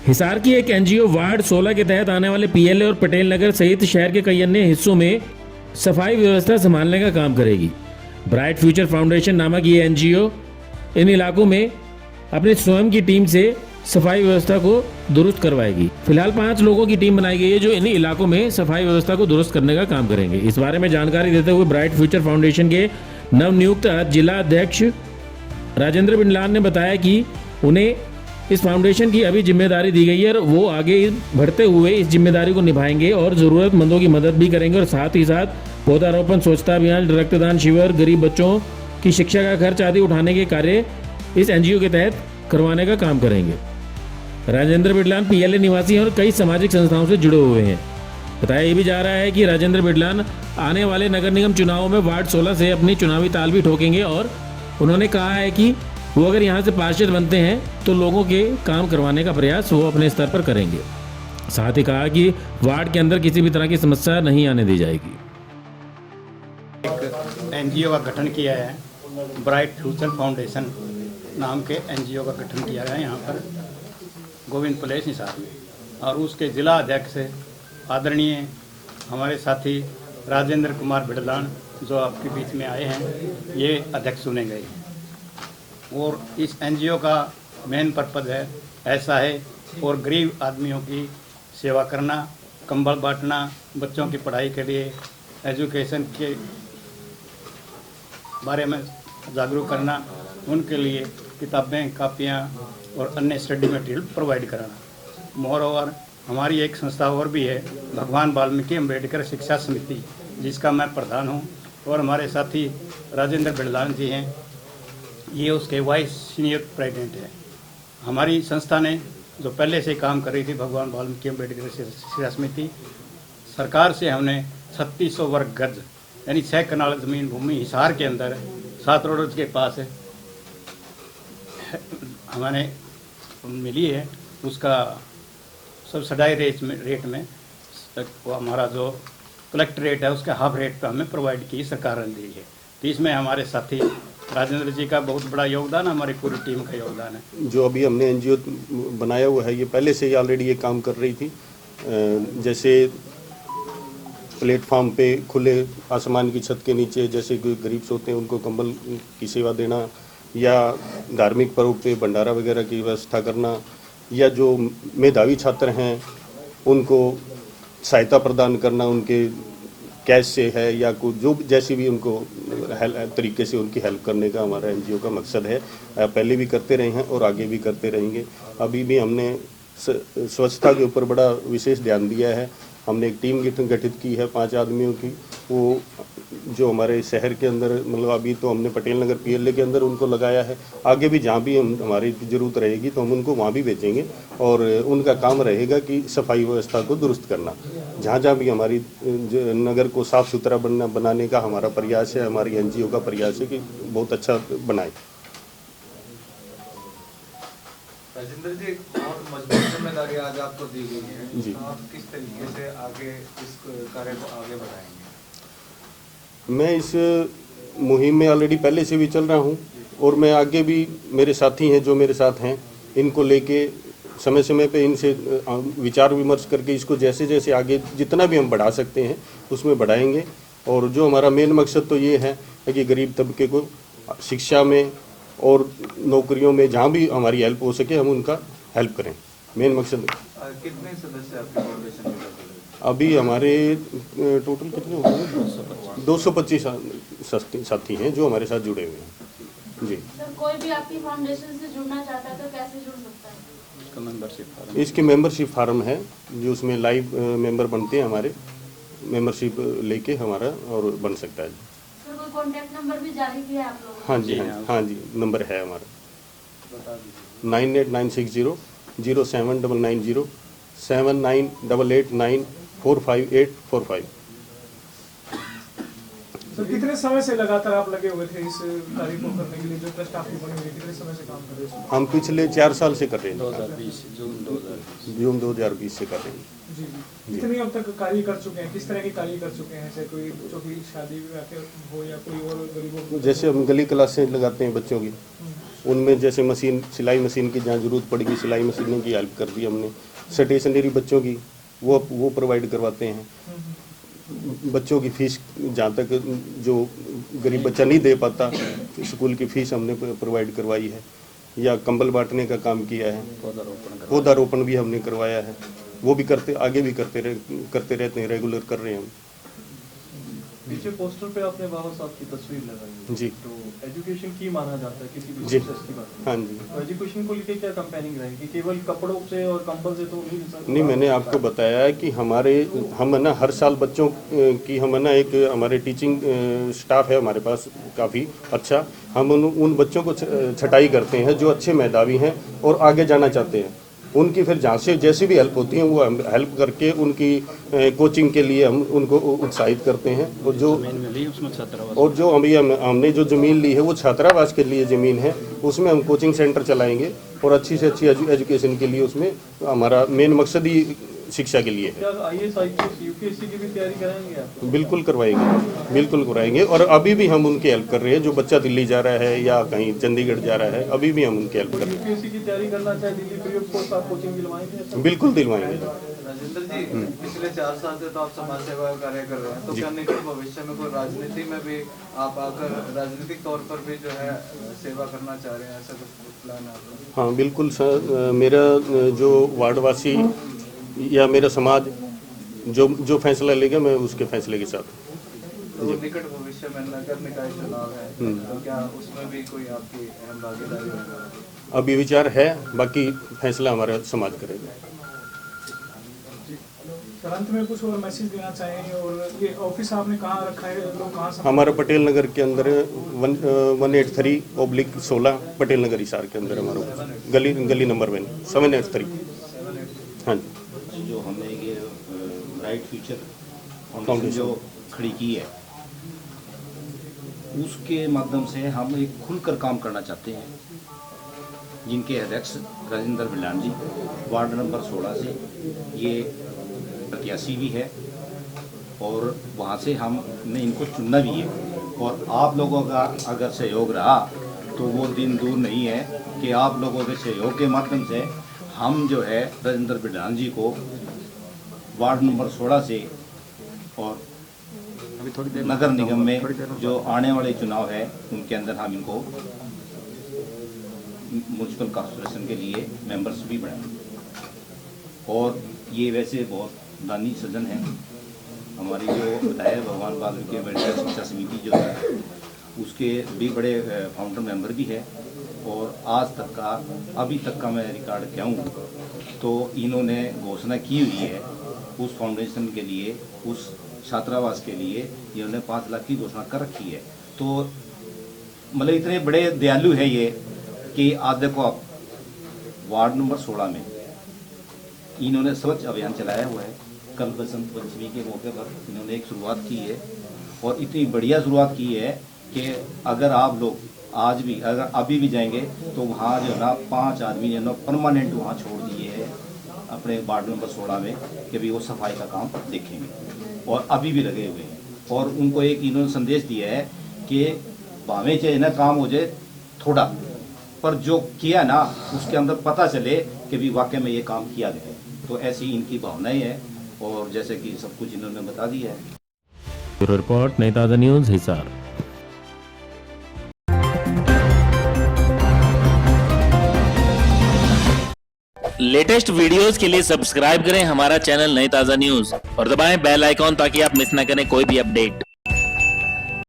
हिसार की एक NGO ward 16 के तहत आने वाले पीएलए और पटेल नगर सहित शहर के कई अन्य हिस्सों में सफाई व्यवस्था संभालने का काम करेगी। ब्राइट फ्यूचर फाउंडेशन नामक ये एनजीओ इन इलाकों में अपनी स्वयं की टीम से सफाई व्यवस्था को दुरुस्त करवाएगी। फिलहाल 5 लोगों की टीम बनाई गई है जो इन इलाकों में सफाई व्यवस्था को दुरुस्त करने का काम करेंगे। इस बारे में जानकारी देते हुए ब्राइट फ्यूचर फाउंडेशन के नवनियुक्त जिला अध्यक्ष राजेंद्र बिंडलान ने बताया कि उन्हें इस फाउंडेशन की अभी जिम्मेदारी दी गई है और वो आगे बढ़ते हुए इस जिम्मेदारी को निभाएंगे और ज़रूरतमंदों की मदद भी करेंगे और साथ ही साथ पौधारोपण, स्वच्छता अभियान, रक्तदान शिविर, गरीब बच्चों की शिक्षा का खर्च आदि उठाने के कार्य इस एनजीओ के तहत करवाने का काम करेंगे। राजेंद्र बिडलान पीएलए निवासी हैं और कई सामाजिक संस्थाओं से जुड़े हुए हैं। बताया ये भी जा रहा है कि राजेंद्र बिडलान आने वाले नगर निगम चुनावों में वार्ड 16 से अपनी चुनावी ताल भी ठोकेंगे और उन्होंने कहा है कि वो अगर यहाँ से पार्षद बनते हैं तो लोगों के काम करवाने का प्रयास वो अपने स्तर पर करेंगे। साथ ही कहा कि वार्ड के अंदर किसी भी तरह की समस्या नहीं आने दी जाएगी। एक एनजीओ का गठन किया है, ब्राइट फ्यूचर फाउंडेशन नाम के एनजीओ का गठन किया गया है यहाँ पर गोविंद प्लेस हिसार में, और उसके जिला अध्यक्ष आदरणीय हमारे साथी राजेंद्र कुमार बिडलान जो आपके बीच में आए हैं, ये अध्यक्ष चुने गए हैं। और इस एनजीओ का मेन पर्पज़ है ऐसा है और गरीब आदमियों की सेवा करना, कंबल बांटना, बच्चों की पढ़ाई के लिए एजुकेशन के बारे में जागरूक करना, उनके लिए किताबें, कापियाँ और अन्य स्टडी मटेरियल प्रोवाइड कराना। मोर ओवर हमारी एक संस्था और भी है, भगवान वाल्मीकि अम्बेडकर शिक्षा समिति, जिसका मैं प्रधान हूँ, और हमारे साथी राजेंद्र बिडलान जी हैं, ये उसके वाइस सीनियर प्रेसिडेंट है। हमारी संस्था ने जो पहले से काम कर रही थी, भगवान वाल्मीकि अम्बेडकर शिक्षा समिति, सरकार से हमने 3600 वर्ग गज यानी 6 कनाल ज़मीन भूमि हिसार के अंदर 7 रोड के पास है हमारे मिली है। उसका सब्सिडाइज रेट में वो हमारा जो कलेक्ट रेट है उसका हाफ रेट पर हमें प्रोवाइड की सरकार ने दी है। तो इसमें हमारे साथी राजेंद्र जी का बहुत बड़ा योगदान, हमारी पूरी टीम का योगदान है। जो अभी हमने एनजीओ बनाया हुआ है, ये पहले से ही ऑलरेडी ये काम कर रही थी। जैसे प्लेटफार्म पे खुले आसमान की छत के नीचे जैसे गरीब सोते हैं उनको कंबल की सेवा देना, या धार्मिक पर्व पे भंडारा वगैरह की व्यवस्था करना, या जो मेधावी छात्र हैं उनको सहायता प्रदान करना, उनके कैश से है या कुछ जो जैसी भी उनको तरीके से उनकी हेल्प करने का हमारा एनजीओ का मकसद है। पहले भी करते रहे हैं और आगे भी करते रहेंगे। अभी भी हमने स्वच्छता के ऊपर बड़ा विशेष ध्यान दिया है। हमने एक टीम गठित की है 5 आदमियों की, वो जो हमारे शहर के अंदर, मतलब अभी तो हमने पटेल नगर पीएलए के अंदर उनको लगाया है। आगे भी जहाँ भी हमारी ज़रूरत रहेगी तो हम उनको वहाँ भी भेजेंगे और उनका काम रहेगा कि सफाई व्यवस्था को दुरुस्त करना। जहाँ जहाँ भी हमारी नगर को साफ़ सुथरा बनाने का हमारा प्रयास है, हमारी एनजीओ का प्रयास है कि बहुत अच्छा बनाए। राजेंद्र जी, बहुत मजबूत जिम्मेदारी आज आपको दी गई है जी। तो आप किस तरीके से आगे इस कार्य को आगे बढ़ाएंगे? मैं इस मुहिम में ऑलरेडी पहले से भी चल रहा हूं और मैं आगे भी, मेरे साथी हैं जो मेरे साथ हैं, इनको लेके समय समय पे इनसे विचार विमर्श करके इसको जैसे जैसे आगे जितना भी हम बढ़ा सकते हैं उसमें बढ़ाएंगे। और जो हमारा मेन मकसद तो ये है कि गरीब तबके को शिक्षा में और नौकरियों में जहाँ भी हमारी हेल्प हो सके हम उनका हेल्प करें, मेन मकसद। कितने सदस्य आपके फाउंडेशन में? अभी हमारे टोटल कितने हो गए? 225 साथी हैं जो हमारे साथ जुड़े हुए हैं जी। सर, कोई भी आपकी फाउंडेशन से जुड़ना चाहता है तो कैसे जुड़ सकता है? इसकी मेंबरशिप फार्म है जो उसमें लाइव मेंबर बनते हैं, हमारे मेंबरशिप लेके हमारा और बन सकता है। सर, कोई कॉन्टैक्ट नंबर भी जारी किया है आप लोगों ने? हाँ जी, नंबर है हमारा 989600 07990 7988945845। सर, कितने समय से लगातार आप लगे हुए थे इस कार्य को करने के लिए, जो ट्रस्ट आपकी बनी हुई है, कितने समय से काम कर रहे हैं? हम पिछले 4 साल से कर रहे हैं, 2020 जून 2020 से कर रहे हैं। जी जी। कितने अब तक कार्य कर चुके हैं, किस तरह के कार्य कर चुके हैं? जैसे कोई जो भी शादी विवाह के हो या कोई और गरीबों को, जैसे हम गली क्लासें लगाते हैं बच्चों की, उनमें जैसे मशीन, सिलाई मशीन की जहाँ ज़रूरत पड़ेगी सिलाई मशीनों की हेल्प कर दी हमने। स्टेशनरी बच्चों की वो प्रोवाइड करवाते हैं। बच्चों की फ़ीस जहाँ तक जो गरीब बच्चा नहीं दे पाता, स्कूल की फ़ीस हमने प्रोवाइड करवाई है, या कंबल बांटने का काम किया है, पौधारोपण भी हमने करवाया है। वो भी आगे भी करते रहते हैं, रेगुलर कर रहे हैं हम। पीछे पोस्टर पे आपने बाबा साहब की तस्वीर लगाई है। जी। तो एजुकेशन की माना जाता है किसी भी जी। प्रोसेस की बात। हाँ जी। तो एजुकेशन को लेके क्या कंपेयरिंग रहेगी, केवल कपड़ों से और कंबल से तो नहीं, मैंने आपको बताया है कि हम है ना हर साल बच्चों की हम है ना एक हमारे टीचिंग स्टाफ है हमारे पास काफ़ी अच्छा। हम उन बच्चों को छटाई करते हैं जो अच्छे मेधावी हैं और आगे जाना चाहते हैं। उनकी फिर जहाँ से जैसी भी हेल्प होती है वो हम हेल्प करके उनकी कोचिंग के लिए हम उनको उत्साहित करते हैं। और जो अभी हमने जो ज़मीन ली है वो छात्रावास के लिए ज़मीन है, उसमें हम कोचिंग सेंटर चलाएंगे और अच्छी से अच्छी एजुकेशन के लिए उसमें हमारा मेन मकसद ही शिक्षा के लिए है। क्या IAS IPS UPSC की भी तैयारी कराएंगे आप? बिल्कुल करवाएंगे और अभी भी हम उनकी हेल्प कर रहे हैं। जो बच्चा दिल्ली जा रहा है या कहीं चंडीगढ़ जा रहा है, अभी भी हम उनकी हेल्प कर रहे हैं। UPSC की तैयारी करना चाहे दिल्ली फ्री ऑफ कॉस्ट आप कोचिंग दिलवाएंगे? बिल्कुल दिलवाएंगे। राजेंद्र जी, पिछले 4 साल से तो आप समाज सेवा का कार्य कर रहे हैं, तो क्या निकट भविष्य में कोई राजनीति में भी आप आकर राजनीतिक तौर पर भी जो है सेवा करना चाह रहे हैं, ऐसा कुछ प्लान है आपका? हाँ बिल्कुल सर, मेरा जो वार्डवासी या मेरा समाज जो फैसला लेगा मैं उसके फैसले के साथ। तो निकट भविष्य में नगर निकाय चुनाव है, तो क्या उसमें भी कोई आपकी अहम भागीदारी होगा? अभी विचार है, बाकी फैसला हमारा समाज करेगा। सर अंत में कुछ और मैसेज देना चाहेंगे, और ये ऑफिस आपने कहाँ रखा है, लोग कहाँ से? हमारा पटेल नगर के अंदर 183/16 पटेल नगर हिसार के अंदर हमारा ऑफिस, गली नंबर 783। हाँ जी। जो हमने ये ब्राइट फ्यूचर फाउंडेशन जो खड़ी की है, उसके माध्यम से हम एक खुलकर काम करना चाहते हैं। जिनके अध्यक्ष राजेंद्र बिलान जी वार्ड नंबर 16 से ये प्रत्याशी भी है, और वहाँ से हमने इनको चुनना भी है। और आप लोगों का अगर सहयोग रहा तो वो दिन दूर नहीं है कि आप लोगों के सहयोग के माध्यम से हम जो है राजेंद्र बिलान जी को वार्ड नंबर 16 से और नगर निगम में जो आने वाले चुनाव है उनके अंदर हम इनको म्यूनसिपल कॉर्पोरेशन के लिए मेंबर्स भी बनाएंगे। और ये वैसे बहुत दानी सज्जन है। हमारी जो बताया भगवान वाल्मीकि वेलफेयर शिक्षा समिति जो है उसके भी बड़े फाउंडर मेंबर भी है। और आज तक का अभी तक का मैं रिकॉर्ड क्या हूँ तो इन्होंने घोषणा की हुई है उस फाउंडेशन के लिए, उस छात्रावास के लिए इन्होंने 5 लाख की घोषणा कर रखी है। तो मतलब इतने बड़े दयालु है ये कि आज देखो आप वार्ड नंबर 16 में इन्होंने स्वच्छ अभियान चलाया हुआ है। कल बसंत पंचमी के मौके पर इन्होंने एक शुरुआत की है, और इतनी बढ़िया शुरुआत की है कि अगर आप लोग आज भी अगर अभी भी जाएंगे तो वहाँ जो है ना 5 आदमी जो है ना परमानेंट वहाँ छोड़ दिए हैं अपने वार्ड नंबर 16 में कि भी वो सफाई का काम देखेंगे, और अभी भी लगे हुए हैं। और उनको एक इन्होंने संदेश दिया है कि भावें चाहे ना काम हो जाए थोड़ा, पर जो किया ना उसके अंदर पता चले कि भी वाकई में ये काम किया गया है। तो ऐसी इनकी भावनाएं हैं, और जैसे कि सब कुछ इन्होंने बता दिया है। ब्यूरो रिपोर्ट, नई ताज़ा न्यूज़, हिसार। लेटेस्ट वीडियोस के लिए सब्सक्राइब करें हमारा चैनल नई ताज़ा न्यूज़ और दबाएं बेल आइकॉन ताकि आप मिस ना करें कोई भी अपडेट।